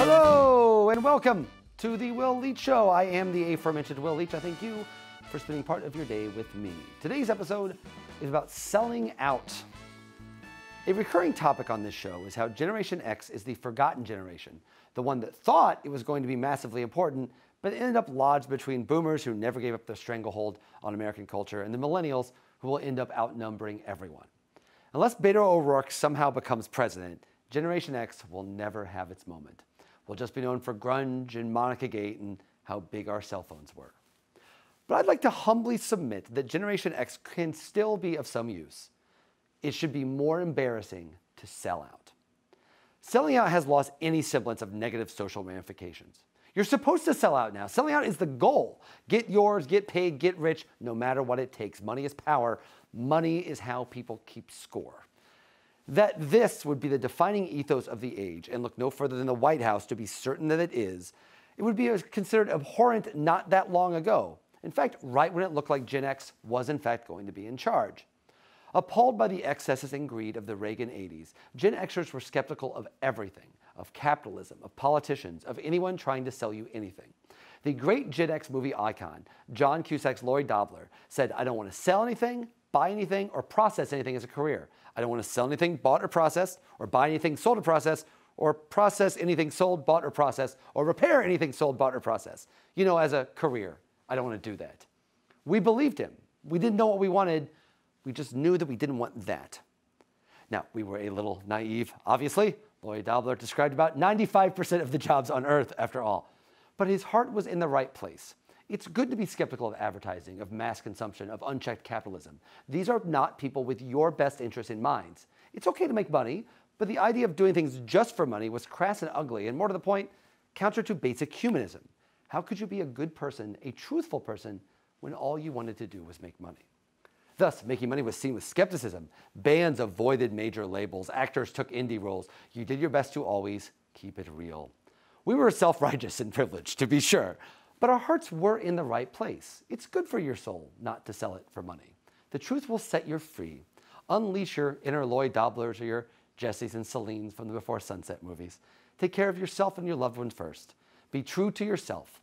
Hello and welcome to the Will Leitch Show. I am the aforementioned Will Leitch. I thank you for spending part of your day with me. Today's episode is about selling out. A recurring topic on this show is how Generation X is the forgotten generation, the one that thought it was going to be massively important, but ended up lodged between boomers who never gave up their stranglehold on American culture and the millennials who will end up outnumbering everyone. Unless Beto O'Rourke somehow becomes president, Generation X will never have its moment. We'll just be known for grunge and Monica Gate and how big our cell phones were. But I'd like to humbly submit that Generation X can still be of some use. It should be more embarrassing to sell out. Selling out has lost any semblance of negative social ramifications. You're supposed to sell out now. Selling out is the goal. Get yours, get paid, get rich, no matter what it takes. Money is power. Money is how people keep score. That this would be the defining ethos of the age, and look no further than the White House to be certain that it is, it would be considered abhorrent not that long ago. In fact, right when it looked like Gen X was in fact going to be in charge. Appalled by the excesses and greed of the Reagan 80s, Gen Xers were skeptical of everything, of capitalism, of politicians, of anyone trying to sell you anything. The great Gen X movie icon, John Cusack's Lori Dobler, said, "I don't want to sell anything, buy anything, or process anything as a career. I don't want to sell anything bought or processed, or buy anything sold or processed, or process anything sold, bought, or processed, or repair anything sold, bought, or processed. You know, as a career, I don't want to do that." We believed him. We didn't know what we wanted. We just knew that we didn't want that. Now, we were a little naive, obviously. Lori Dobler described about 95% of the jobs on Earth, after all. But his heart was in the right place. It's good to be skeptical of advertising, of mass consumption, of unchecked capitalism. These are not people with your best interests in mind. It's okay to make money, but the idea of doing things just for money was crass and ugly, and more to the point, counter to basic humanism. How could you be a good person, a truthful person, when all you wanted to do was make money? Thus, making money was seen with skepticism. Bands avoided major labels. Actors took indie roles. You did your best to always keep it real. We were self-righteous and privileged, to be sure, but our hearts were in the right place. It's good for your soul not to sell it for money. The truth will set you free. Unleash your inner Lloyd Doblers or your Jessies and Celines from the Before Sunset movies. Take care of yourself and your loved ones first. Be true to yourself.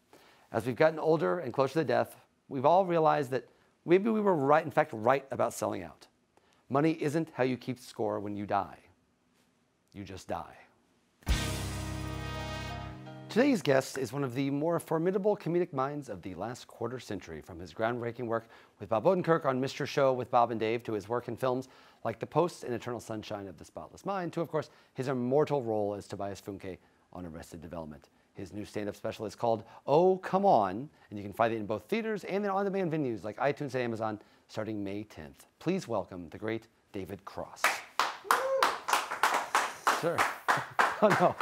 As we've gotten older and closer to death, we've all realized that maybe we were right, in fact, right about selling out. Money isn't how you keep score when you die. You just die. Today's guest is one of the more formidable comedic minds of the last quarter century, from his groundbreaking work with Bob Odenkirk on Mr. Show with Bob and Dave, to his work in films like The Post and Eternal Sunshine of the Spotless Mind, to, of course, his immortal role as Tobias Funke on Arrested Development. His new stand-up special is called Oh, Come On, and you can find it in both theaters and in on-demand venues like iTunes and Amazon starting May 10th. Please welcome the great David Cross. Sure. Oh, no.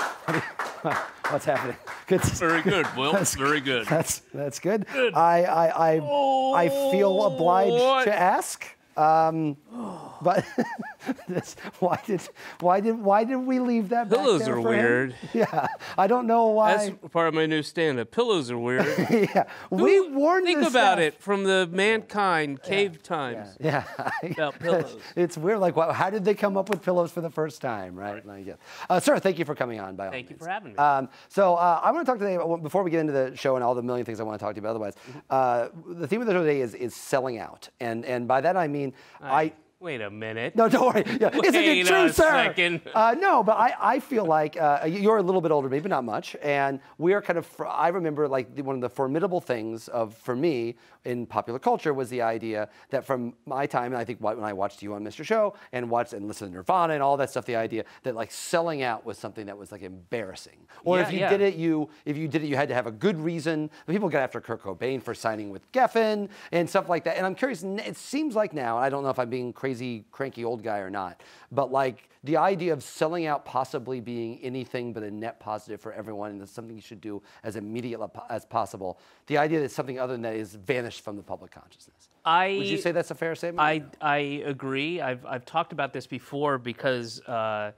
What's happening? Good. Very good, Will. Very good. That's good. Good. I feel obliged to ask. But why did we leave that back Pillows there are for weird. him? Yeah, I don't know why. That's part of my new stand-up. Pillows are weird. Yeah, we warned. Think this about stuff. it from the mankind cave times. Yeah. About pillows. It's weird. Like, how did they come up with pillows for the first time, right? Like, yeah. Sir, thank you for coming on. By all Thank you means. for having me. I want to talk today, before we get into the show and all the million things I want to talk to you about otherwise, the theme of the show today is selling out. And by that I mean, Wait a minute. No, don't worry. Yeah. Isn't it true, sir? Second. No, but I feel like you're a little bit older than me, but not much. And we are kind of, I remember like one of the formidable things for me in popular culture was the idea that from my time, and I think when I watched you on Mr. Show and listened to Nirvana and all that stuff, the idea that like selling out was something that was like embarrassing. Or if you did it, you had to have a good reason. People got after Kurt Cobain for signing with Geffen and stuff like that. And I'm curious, it seems like now, and I don't know if I'm being crazy, cranky old guy or not, but like the idea of selling out possibly being anything but a net positive for everyone, and that's something you should do as immediately as possible. The idea that something other than that is vanished from the public consciousness. Would you say that's a fair statement? I agree. I've talked about this before because, as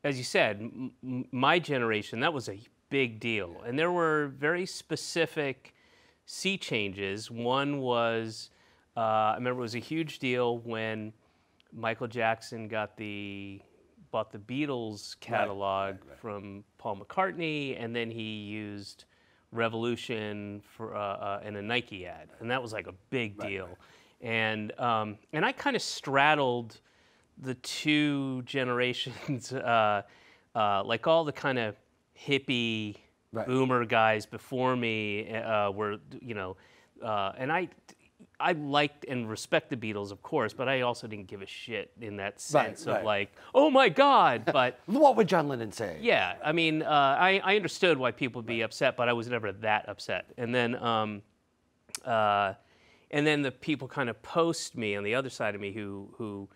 you said, my generation, that was a big deal, and there were very specific sea changes. One was, I remember it was a huge deal when Michael Jackson got the bought the Beatles catalog from Paul McCartney, and then he used Revolution for in a Nike ad, and that was like a big deal. And I kind of straddled the two generations, like all the kind of hippie boomer guys before me were, you know, and I liked and respect the Beatles, of course, but I also didn't give a shit in that sense of like, oh my God, but... What would John Lennon say? Yeah, I mean, I understood why people would be upset, but I was never that upset. And then the people kind of post me on the other side of me who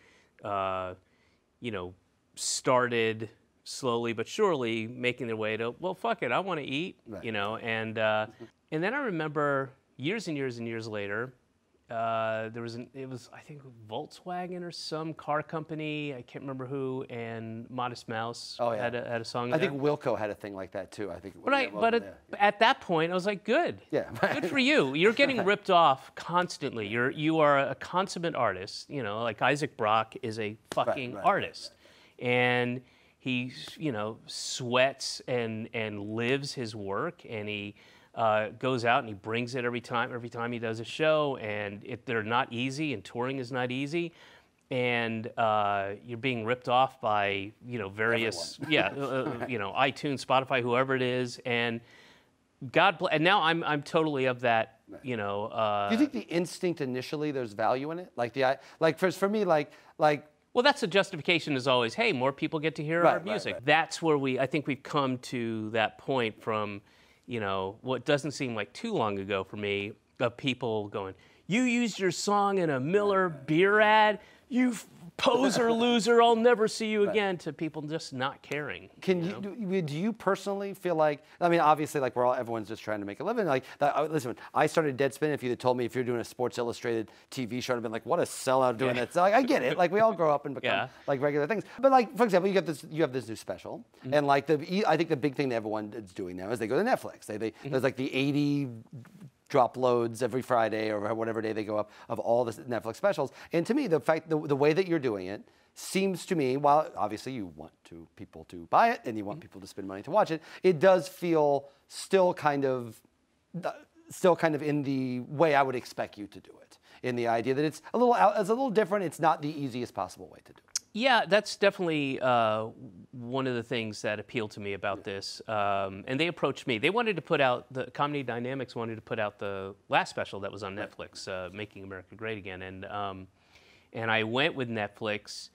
you know, started slowly but surely making their way to, well, fuck it, I want to eat, you know, and then I remember years and years and years later, there was it was I think Volkswagen or some car company, I can't remember who, and Modest Mouse had a song. I think Wilco had a thing like that too. I think. But at that point, I was like, good, good for you. You're getting ripped off constantly. You are a consummate artist. You know, like Isaac Brock is a fucking artist, and he, you know, sweats and lives his work, and he. Goes out and he brings it every time he does a show, and they're not easy, and touring is not easy, and you're being ripped off by, you know, various you know, iTunes, Spotify, whoever it is, and God bless. And now I'm totally of that, you know. Do you think the instinct initially there's value in it, like for me like. Well, that's the justification is always, hey, more people get to hear our music. That's where I think we've come to that point from. You know, what doesn't seem like too long ago for me, of people going, you used your song in a Miller beer ad? You poser loser, I'll never see you again, to people just not caring. Do you personally feel like, I mean, obviously, like everyone's just trying to make a living. Like, listen, I started Deadspin. If you'd have told me if you're doing a Sports Illustrated TV show, I'd have been like, what a sellout doing that. So, like, I get it. Like, we all grow up and become like regular things. But like, for example, you have this new special, and like I think the big thing that everyone is doing now is they go to Netflix. There's like the 80 drop loads every Friday or whatever day they go up of all the Netflix specials. And to me, the way that you're doing it seems to me, while obviously you want people to buy it and you want people to spend money to watch it, it does feel still kind of in the way I would expect you to do it. In the idea that it's a little different. It's not the easiest possible way to do it. Yeah, that's definitely one of the things that appealed to me about this. And they approached me. They wanted to put out, the Comedy Dynamics wanted to put out the last special that was on Netflix, Making America Great Again. And I went with Netflix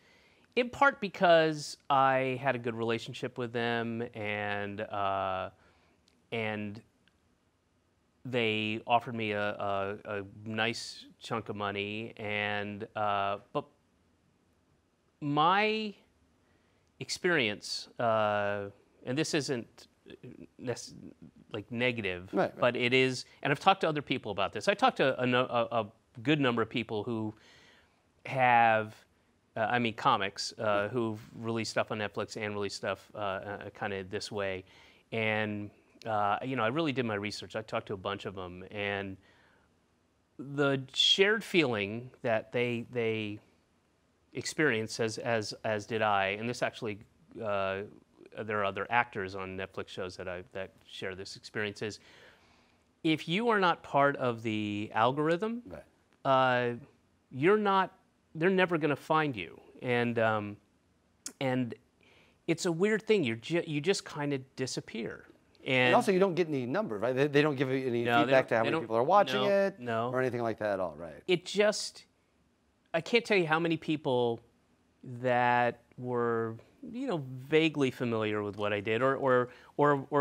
in part because I had a good relationship with them, and they offered me a nice chunk of money, and but my experience, and this isn't like negative, but it is, and I've talked to other people about this. I talked to a good number of people who have, comics, who've released stuff on Netflix and released stuff kind of this way. And, I really did my research. I talked to a bunch of them, and the shared feeling that they experienced, as did I, and this actually, there are other actors on Netflix shows that share this experience, is if you are not part of the algorithm, they're never going to find you, and it's a weird thing. You just kind of disappear. And also, you don't get any number, right? They don't give you any feedback to how many people are watching it, or anything like that at all, right? I can't tell you how many people that were, vaguely familiar with what I did, or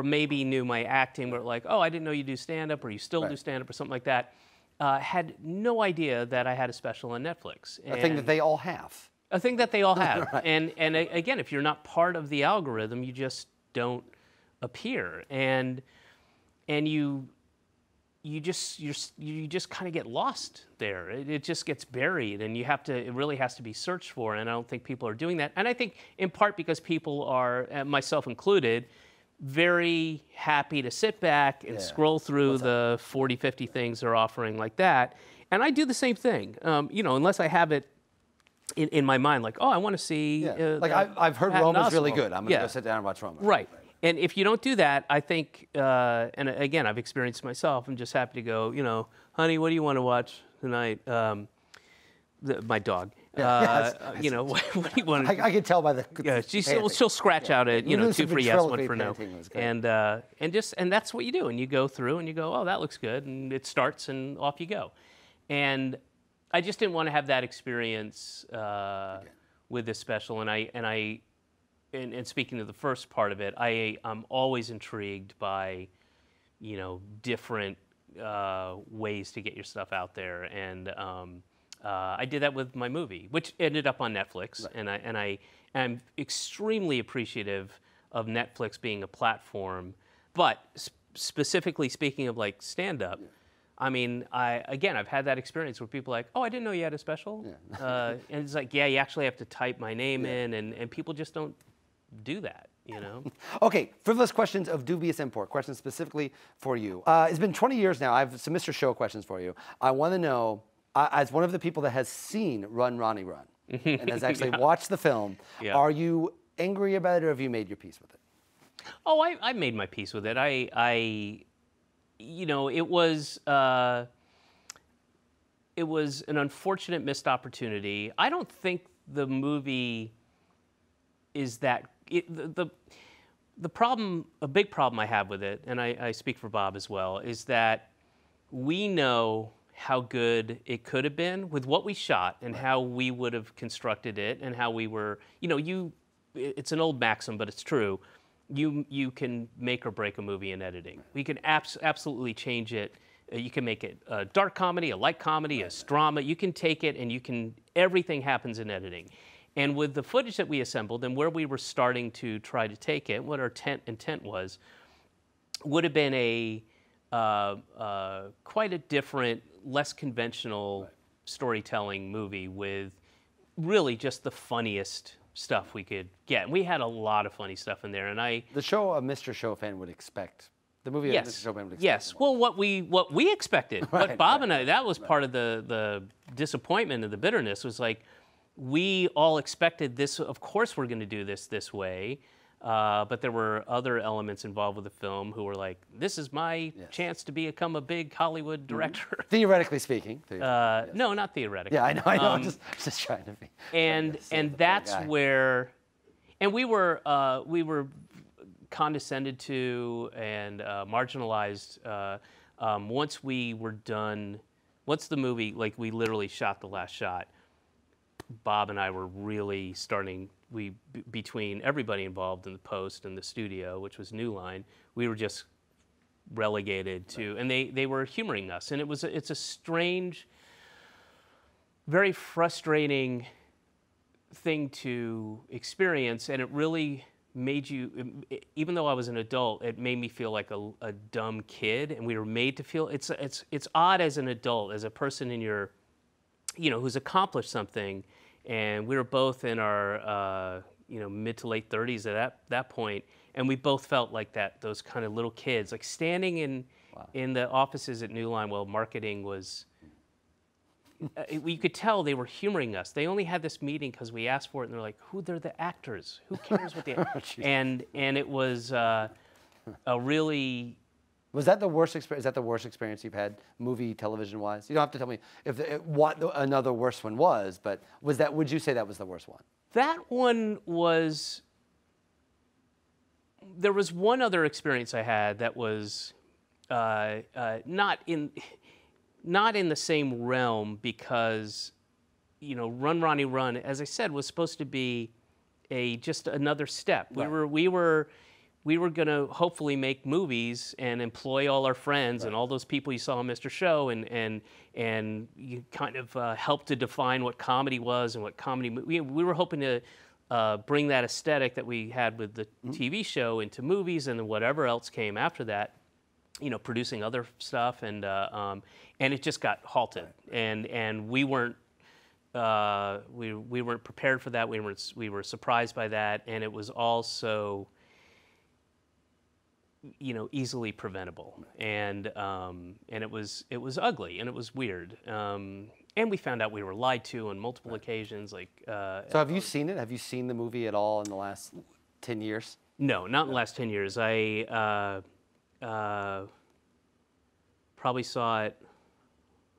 maybe knew my acting, but like, oh, I didn't know you do stand-up, or you still do stand-up, or something like that, had no idea that I had a special on Netflix. A thing that they all have. A thing that they all have. And again, if you're not part of the algorithm, you just don't appear, and you just kind of get lost there. It just gets buried, and it really has to be searched for, and I don't think people are doing that. And I think in part because people are, myself included, very happy to sit back and scroll through the 40, 50 things they're offering like that. And I do the same thing, unless I have it in my mind, like, oh, I want to see. Like I've heard Roma's really good. I'm gonna go sit down and watch Roma. Right. And if you don't do that, I think, and again, I've experienced it myself. I'm just happy to go. You know, honey, what do you want to watch tonight? My dog. You know, what do you want? I can tell by the. Yeah, she'll scratch out a 2 for yes, 1 for no, and that's what you do. And you go through and you go, oh, that looks good, and it starts and off you go. And I just didn't want to have that experience with this special. And speaking to the first part of it, I'm always intrigued by, different ways to get your stuff out there. And I did that with my movie, which ended up on Netflix. Right. And I'm extremely appreciative of Netflix being a platform. But specifically speaking of like stand-up, I mean, I've had that experience where people are like, oh, I didn't know you had a special. Yeah. And it's like, yeah, you actually have to type my name in, and people just don't do that, Okay, frivolous questions of dubious import, questions specifically for you. It's been 20 years now. I have some Mr. Show questions for you. I want to know, as one of the people that has seen Run, Ronnie, Run, and has actually watched the film, are you angry about it, or have you made your peace with it? Oh, I made my peace with it. It was an unfortunate missed opportunity. I don't think the movie is that the problem, a big problem I have with it, and I speak for Bob as well, is that we know how good it could have been with what we shot and how we would have constructed it and how we were, it's an old maxim, but it's true. You can make or break a movie in editing. We can absolutely change it. You can make it a dark comedy, a light comedy, a drama. You can take it and everything happens in editing. And with the footage that we assembled and where we were starting to try to take it, what our intent was, would have been quite a different, less conventional storytelling movie with really just the funniest stuff we could get. And we had a lot of funny stuff in there. And the show a Mr. Show fan would expect. The movie a Mr. Show fan would expect. Yes. Well, what we expected. But Bob and I, that was part of the disappointment and the bitterness, was like, we all expected this. Of course, we're going to do this way. But there were other elements involved with the film who were like, this is my chance to become a big Hollywood director. Theoretically speaking. No, not theoretically. Yeah, I know. I'm just trying to be. And that's where, and we were condescended to and marginalized once we were done. Once the movie, like, we literally shot the last shot, Bob and I were really starting, between everybody involved in the post and the studio, which was New Line, we were just relegated to, and they were humoring us. And it's a strange, very frustrating thing to experience, and it really made you, even though I was an adult, it made me feel like a dumb kid, and we were made to feel, it's odd as an adult, as a person in your, who's accomplished something, and we were both in our, mid to late 30s at that point, and we both felt like those kind of little kids, like standing in the offices at New Line while marketing was, you could tell they were humoring us. They only had this meeting because we asked for it, and they're like, they're the actors. Who cares what the and it was a really. Was that the worst experience? Is that the worst experience you've had, movie, television-wise? You don't have to tell me what another worse one was, but would you say that was the worst one? That one was. There was one other experience I had that was not in the same realm, because, Run, Ronnie, Run, as I said, was supposed to be just another step. Right. We were going to hopefully make movies and employ all our friends and all those people you saw on Mr. Show, and you kind of help to define what comedy was and what comedy. We were hoping to bring that aesthetic that we had with the TV show into movies, and then whatever else came after that, producing other stuff, and it just got halted, and we weren't prepared for that. We were surprised by that, and it was also easily preventable, and it was ugly, and it was weird, And we found out we were lied to on multiple occasions. Like, so have you seen it? Have you seen the movie at all in the last 10 years? No, not in the last 10 years. I probably saw it.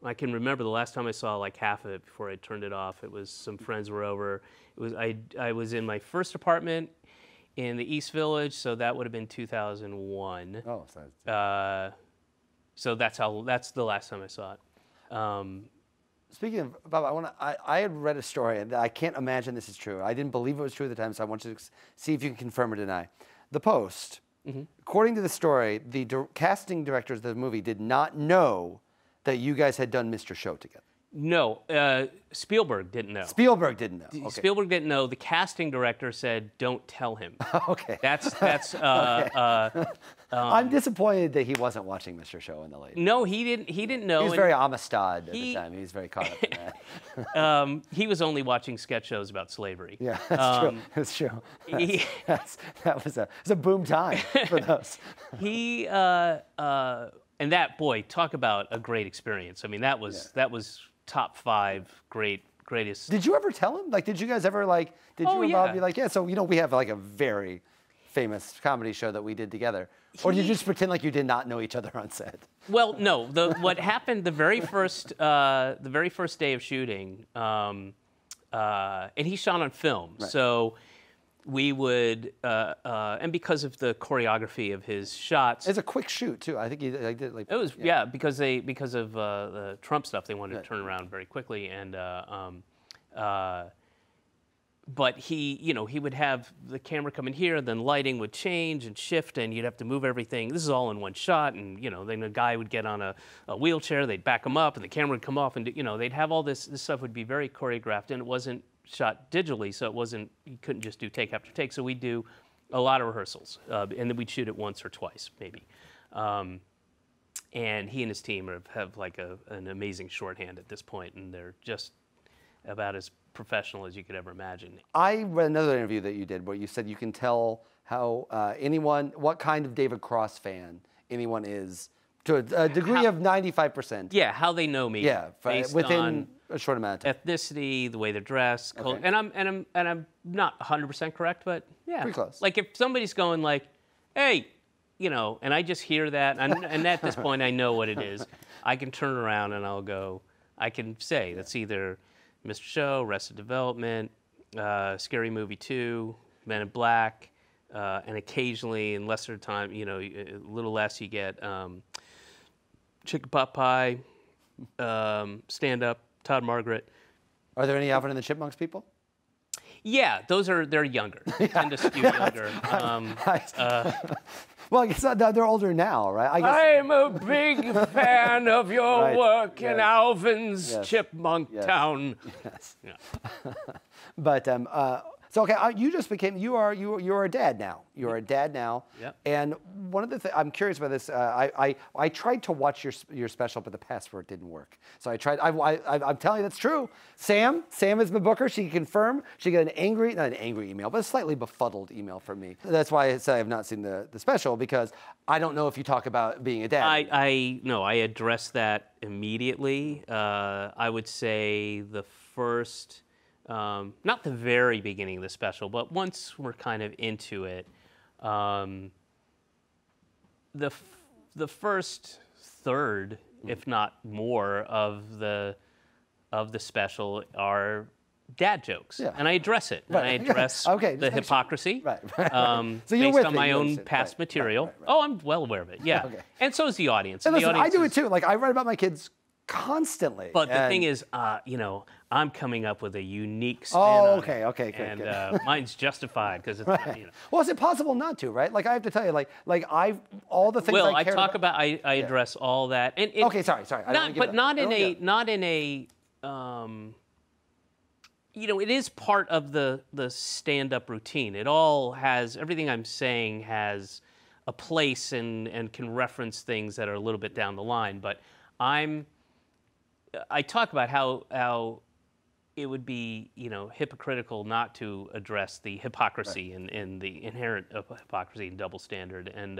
I can remember the last time I saw like half of it before I turned it off. It was some friends were over. It was I was in my first apartment in the East Village, so that would have been 2001. Oh, so that's the last time I saw it. Speaking of Bob, I had read a story, and I can't imagine this is true. I didn't believe it was true at the time, so I want you to see if you can confirm or deny. The Post, according to the story, the casting directors of the movie did not know that you guys had done Mr. Show together. No, Spielberg didn't know. Spielberg didn't know. Okay. Spielberg didn't know. The casting director said, "Don't tell him." Okay. That's. Okay. I'm disappointed that he wasn't watching Mr. Show in the late. No, he didn't know. He was very Amistad at the time. He was very caught up in that. He was only watching sketch shows about slavery. Yeah, that's true. That's true. That was a boom time for those. And that, boy, talk about a great experience. I mean, that was top 5 greatest. Did you ever tell him? Like, did you guys ever like? Did you and Bob be like, yeah? So we have like a very famous comedy show that we did together, or did you just pretend like you did not know each other on set? Well, no. What happened the very first day of shooting, and he shot on film, right. So. We would, and because of the choreography of his shots, it's a quick shoot too. I think he did like. It was because of the Trump stuff, they wanted to turn around very quickly, and but he would have the camera come in here, then lighting would change and shift, and you'd have to move everything. This is all in one shot, and then the guy would get on a wheelchair, they'd back him up, and the camera would come off, and they'd have all this stuff would be very choreographed, and it wasn't shot digitally, so you couldn't just do take after take. So we'd do a lot of rehearsals, and then we'd shoot it once or twice, maybe. And he and his team have like an amazing shorthand at this point, and they're just about as professional as you could ever imagine. I read another interview that you did where you said you can tell how what kind of David Cross fan anyone is to a degree of 95%. Yeah, how they know me. Yeah, within a short amount of time. Ethnicity, the way they're dressed, okay. and I'm not 100% correct, but yeah, pretty close. Like if somebody's going like, "Hey," and I just hear that, and at this point I know what it is. I can turn around and I can say that's either Mr. Show, Arrested Development, Scary Movie 2, Men in Black, and occasionally, in lesser time, a little less, you get Chicken Pot Pie, Stand Up, Todd Margaret. Are there any Alvin and the Chipmunks people? Yeah, they're younger. They tend to skew younger. Well, I guess they're older now, right? I guess. I'm a big fan of your work in Alvin's Chipmunk Town. Yes. Yeah. But so okay, you just became you're a dad now. You're a dad now. Yep. And one of the things I'm curious about this. I tried to watch your special, but the password didn't work. So I tried. I'm telling you that's true. Sam is my booker. She can confirm. She got not an angry email, but a slightly befuddled email from me. That's why I said I have not seen the special, because I don't know if you talk about being a dad. I addressed that immediately. I would say the first. Not the very beginning of the special, but once we're kind of into it, the first third, if not more, of the special are dad jokes, and I address it. Right. And I address the hypocrisy, so based on my own past material. Right. Oh, I'm well aware of it. Yeah, and so is the audience. And listen, the audience I do it too. Like I write about my kids constantly. But the thing is, I'm coming up with a unique spin. Oh, on okay, it, good. And mine's justified because it's. Right. Well, is it possible not to? Right? Like I have to tell you, all the things. Well, I talk about. I address all that. And okay, sorry. Not in a. It is part of the stand-up routine. It all has everything I'm saying has a place and can reference things that are a little bit down the line. But I talk about how it would be, hypocritical not to address the hypocrisy and the inherent hypocrisy and double standard, and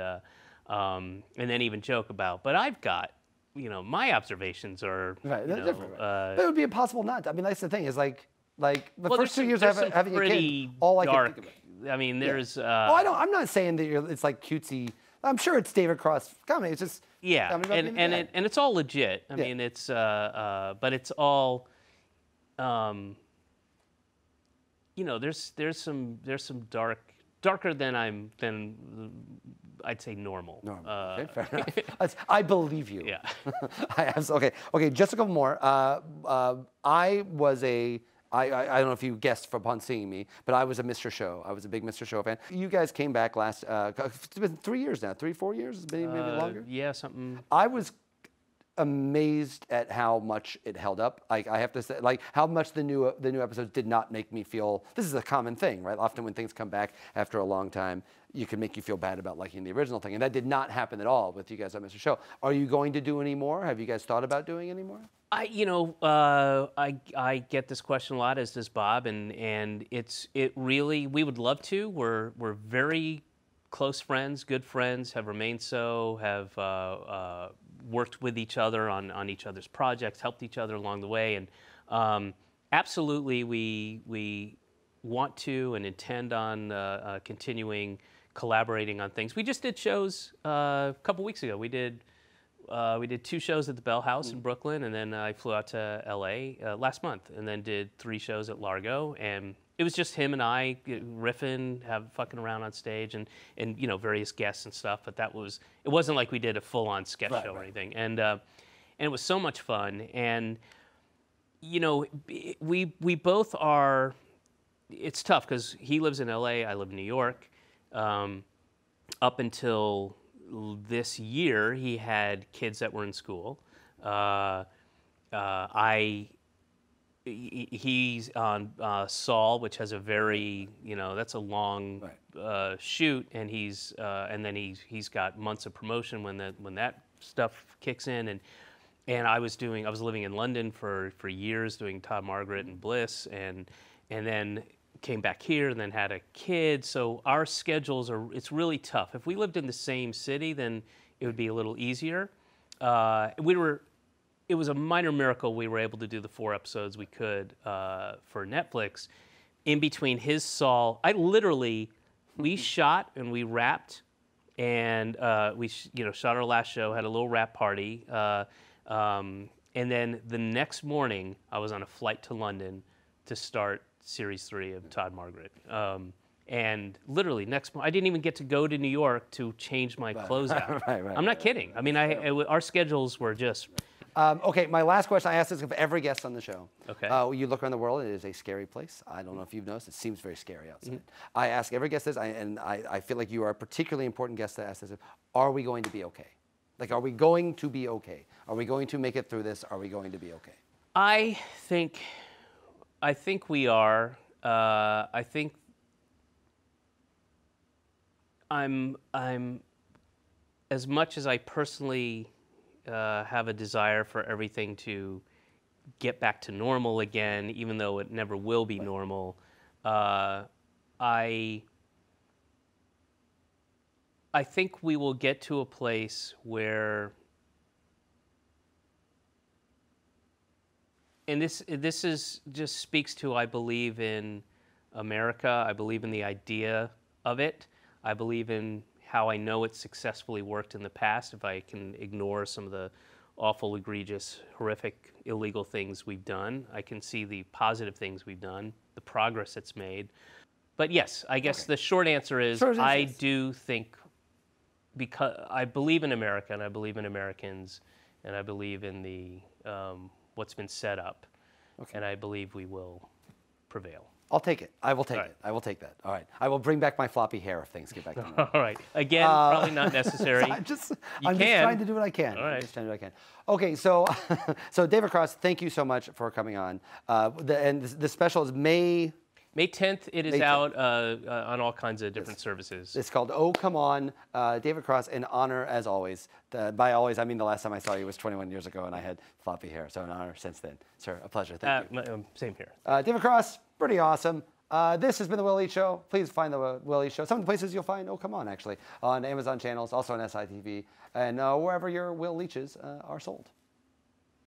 then even joke about. But I've got, my observations are right. They're different. Right? But it would be impossible not to. I mean, that's the thing. Is like the first 2 years of having a kid, all I can think about. I mean, there's. I'm not saying that it's like cutesy. I'm sure it's David Cross comedy. It's just and it's all legit. I mean, it's but it's all. There's some darker than I'd say normal. Okay, fair enough. I believe you. Yeah. Okay. Just a couple more. I don't know if you guessed upon seeing me, but I was a Mr. Show. I was a big Mr. Show fan. You guys came back last. It's been 3 years now. 4 years? It's been maybe longer. Yeah, something. I was amazed at how much it held up. I have to say, like how much the new episodes did not make me feel. This is a common thing, right? Often when things come back after a long time, you can make you feel bad about liking the original thing, and that did not happen at all with you guys on Mr. Show. Are you going to do any more? Have you guys thought about doing any more? I get this question a lot, as does Bob, and it really, we would love to. We're very close friends, good friends, have remained so, have worked with each other on each other's projects, helped each other along the way, and absolutely we want to and intend on continuing collaborating on things. We just did shows a couple weeks ago. We did 2 shows at the Bell House in Brooklyn, and then I flew out to LA last month, and then did 3 shows at Largo, and it was just him and I riffing, fucking around on stage, and various guests and stuff. But it wasn't like we did a full-on sketch show or anything, and it was so much fun. And we both are. It's tough because he lives in LA, I live in New York. Up until this year, he had kids that were in school. He's on Saul, which has a very, that's a long shoot, and he's got months of promotion when that stuff kicks in, and I was living in London for years doing Todd Margaret and Bliss, and then came back here and then had a kid. So our schedules it's really tough. If we lived in the same city, then it would be a little easier. It was a minor miracle we were able to do the 4 episodes we could for Netflix. In between his Saul, we shot and we wrapped, and we shot our last show, had a little wrap party, and then the next morning I was on a flight to London to start Series 3 of Todd Margaret. And literally I didn't even get to go to New York to change my clothes out. I'm not kidding. I mean, our schedules were just. Okay, my last question, I ask this of every guest on the show. Okay. You look around the world, it is a scary place. I don't know if you've noticed, it seems very scary outside. I ask every guest this, and I feel like you are a particularly important guest to ask this, are we going to be okay? Like, are we going to be okay? Are we going to make it through this? Are we going to be okay? I think we are. I think I'm as much as I personally have a desire for everything to get back to normal again, even though it never will be normal. I think we will get to a place where, and this is just speaks to, I believe in America. I believe in the idea of it. I believe in how I know it successfully worked in the past. If I can ignore some of the awful, egregious, horrific, illegal things we've done, I can see the positive things we've done, the progress it's made. But yes, I guess the short answer is I do think, because I believe in America and I believe in Americans and I believe in the what's been set up, and I believe we will prevail. I'll take it. I will take it. I will take that. All right. I will bring back my floppy hair if things get back to normal. All right. Again, probably not necessary. I'm just trying to do what I can. All right. I'm just trying to do what I can. Okay. So David Cross, thank you so much for coming on. And the special is May 10th. It is out on all kinds of different services. It's called Oh Come On, David Cross, in honor, as always. By always, I mean the last time I saw you was 21 years ago, and I had floppy hair. So in honor since then. Sir, a pleasure. Thank you. Same here. David Cross, pretty awesome. This has been the Will Leitch Show. Please find the Will Leitch Show. Some of the places you'll find, oh, come on, actually, on Amazon channels, also on SITV, and wherever your Will Leitches are sold.